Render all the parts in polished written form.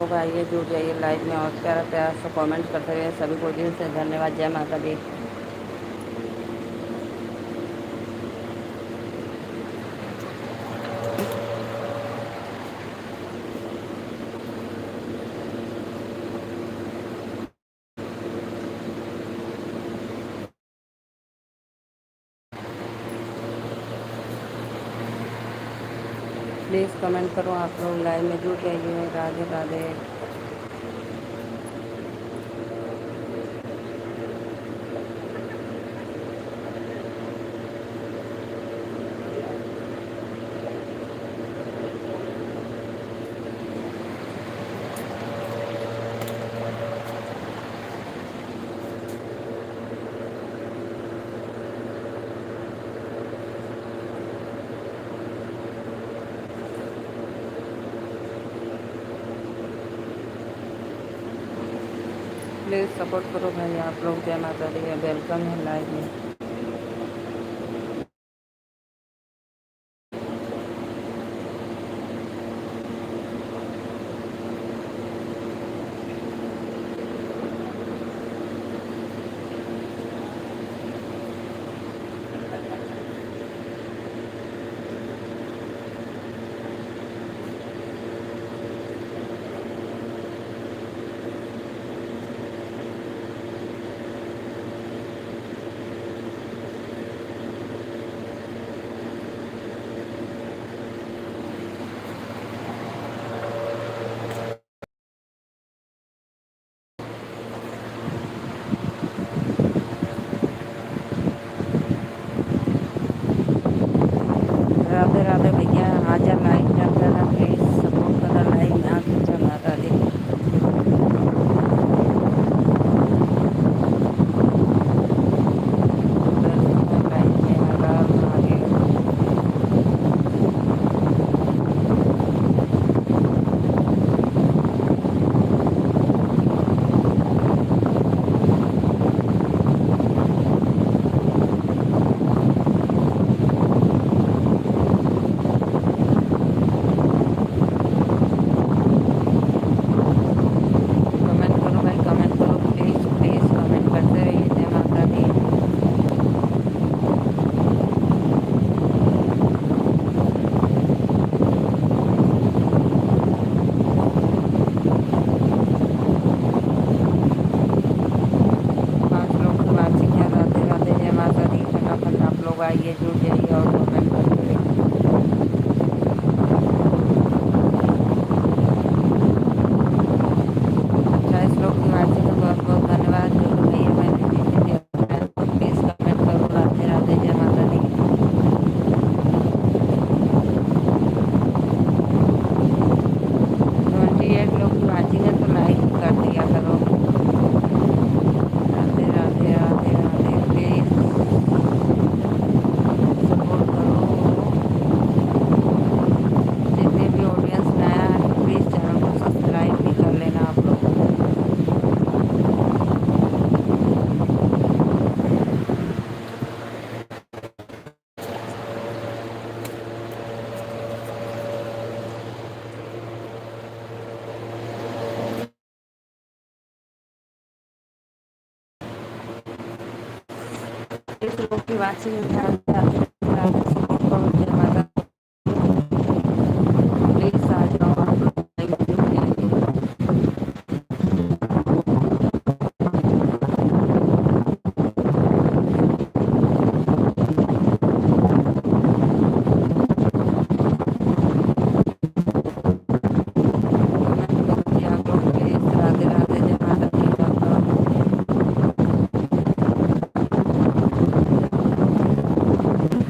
लोग आइए जुड़ जाइए लाइव में और प्यारा प्यारा सा कमेंट करते रहिए। सभी को दिल से धन्यवाद। जय माता दी। प्लीज़ कमेंट करो, आप लोग लाइव में जुड़ जाइए। राधे राधे। प्लीज़ सपोर्ट करो भाई आप लोग। जय माता दी। वेलकम है लाइव में। राधे राधे भैया। आजा लाइव में करना, प्लीज़ सपोर्ट करना लाइव में आके। जय माता दी। वेलकम है लाइव में। हर हर महादेव। कमेंट करो भाई, कमेंट करो। प्लीज़ प्लीज़ कमेंट करते रहिए। जय माता दी। पाँच लोग तो वाचिंग है। राधे राधे। जय माता दी। फटाफट आप लोग आइए जुड़ जाइए और कमेंट करते रहिए। 28 लोग की वाचिंग है। बहुत बहुत धन्यवाद। जो लोग भैया मैंने नीचे दिया तो प्लीज़ कमेंट करो। राधे राधे। जय माता दी। 28 लोग की वाचिंग है तो लाइक कर दिया करो। राधे राधे राधे राधे। प्लीज़ सपोर्ट करो। जितने भी ऑडियंस नया है तो प्लीज़ चैनल को सब्सक्राइब भी कर लेना आप लोग। इस लोग की वाचिंग है। राधे राधे राधे। सपोर्ट करो। जय माता। प्लीज़ आ जाओ आप लोग लाइव में जुड़ जाइए। कमेंट करो जी आप लोग प्लीज़। राधे राधे। जय माता दी। वेलकम।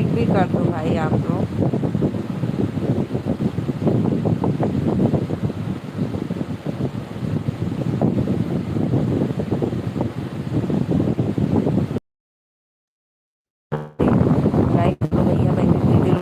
लाइक भी कर दो भाई आप लोग। लाइक करो भैया, भाई वीडियो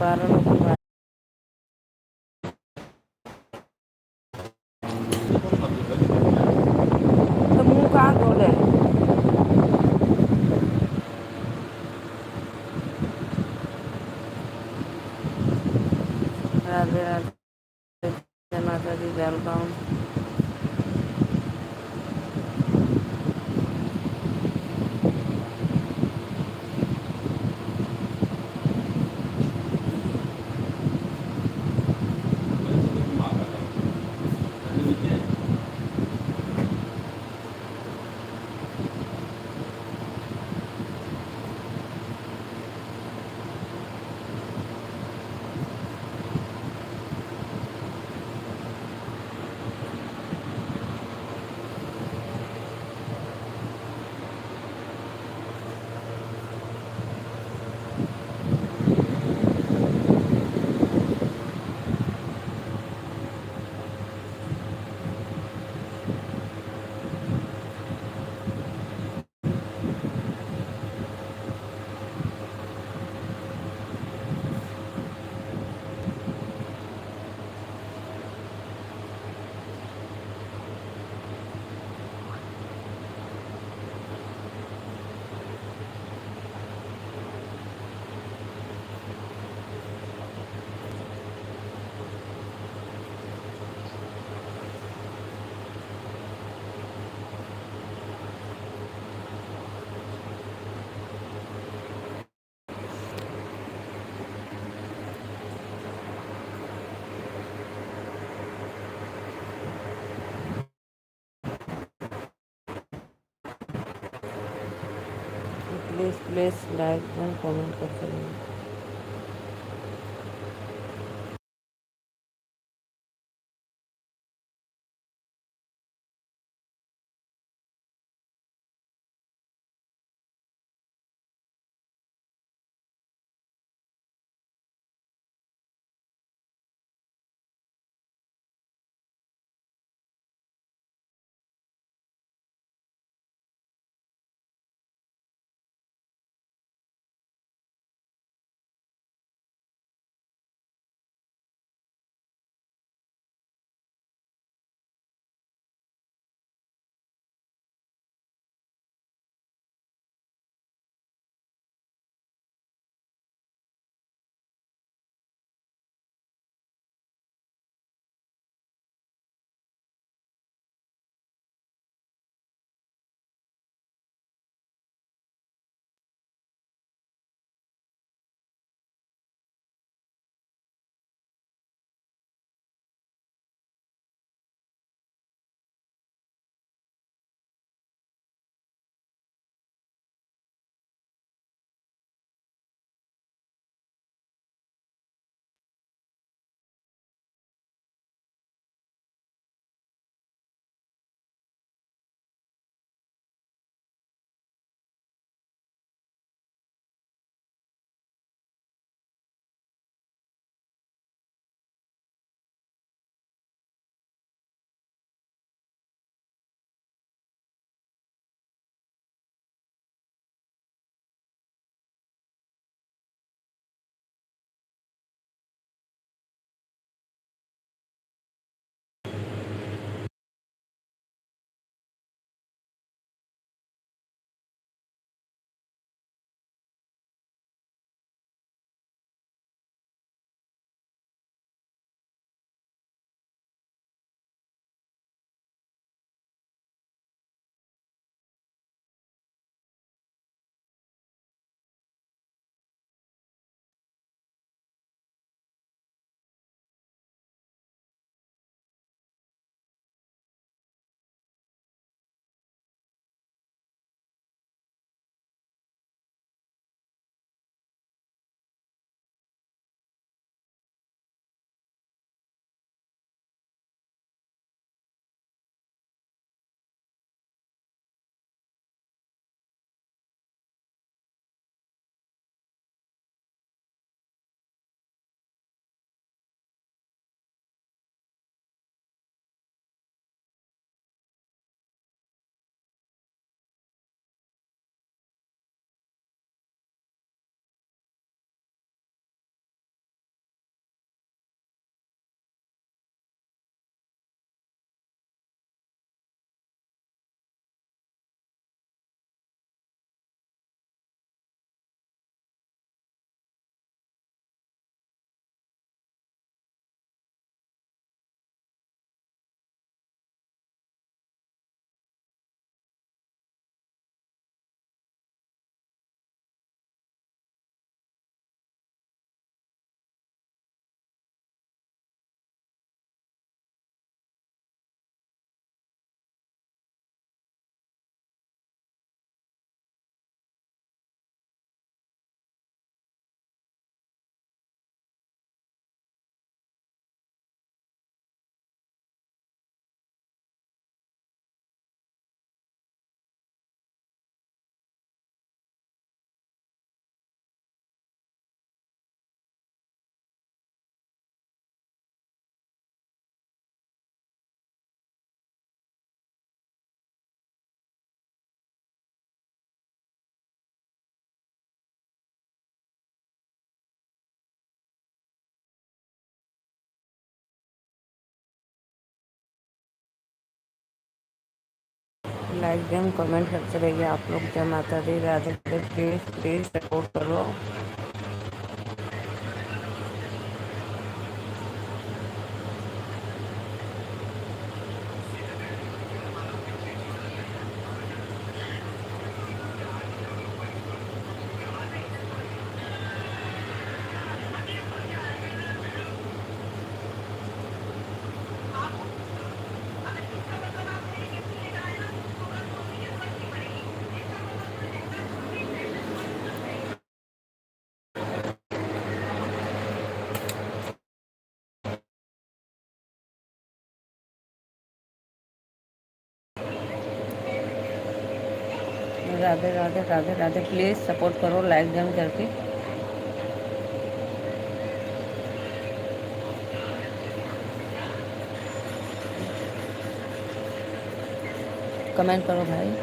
बारह लोग। तो मुंह कहाँ धोले? राधे राधे, जय माता दी, welcome. Please please like and comment करते रहिए। लाइक देम, कमेंट करते रहिए आप लोग। जय माता दी, Radhe Radhe. Please please support करो। राधे राधे राधे राधे। प्लीज़ सपोर्ट करो लाइक डन करके। कमेंट करो भाई।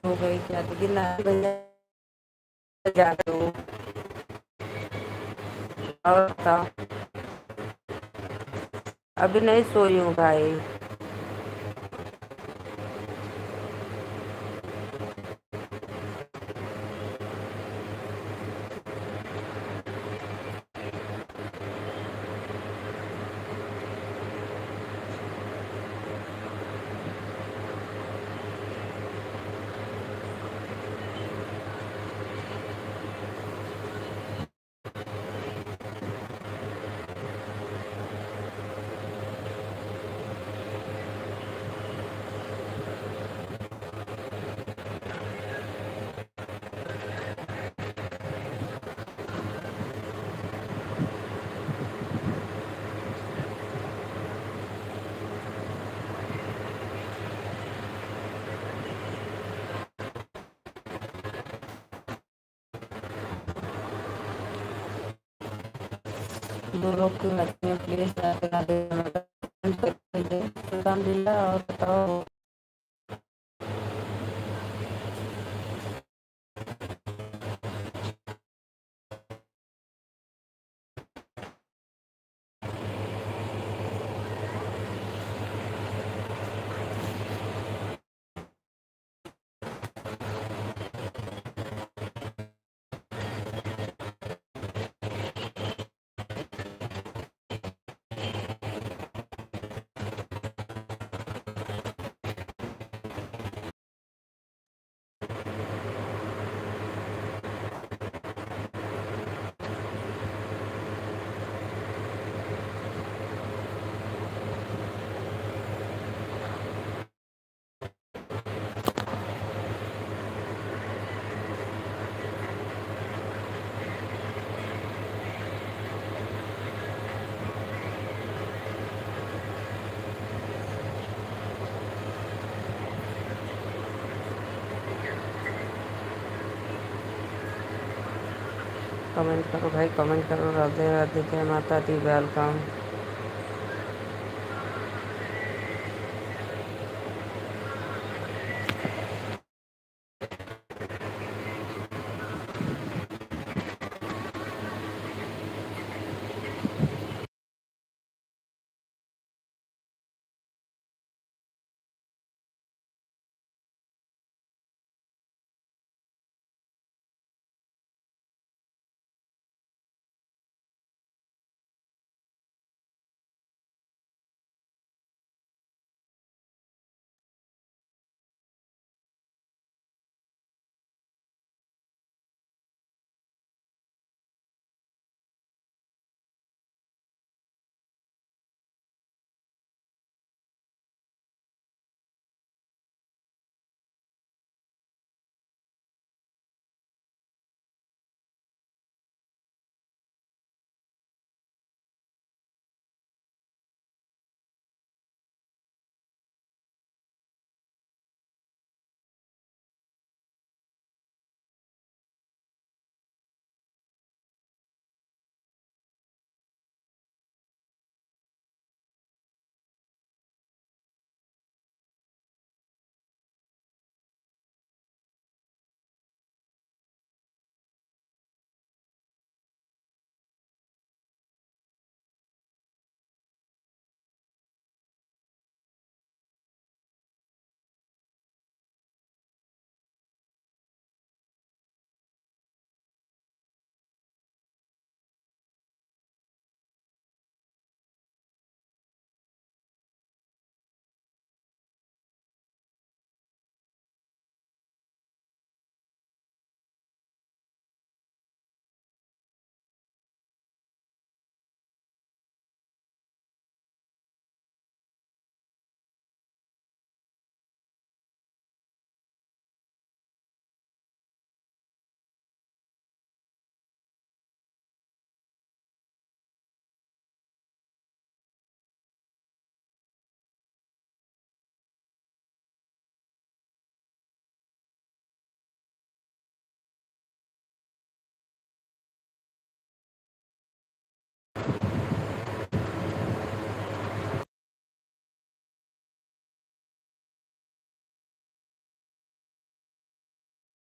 हो गई क्या दीदी? ना भैया जा रहे हो? और बताओ। अभी नहीं सोई हूँ भाई। दो लोग की मैच में प्लीज राधे राधे अल्हम्दुलिल्लाह। और बताओ। कमेंट करो भाई, कमेंट करो। राधे राधे, जय माता दी, वेलकम।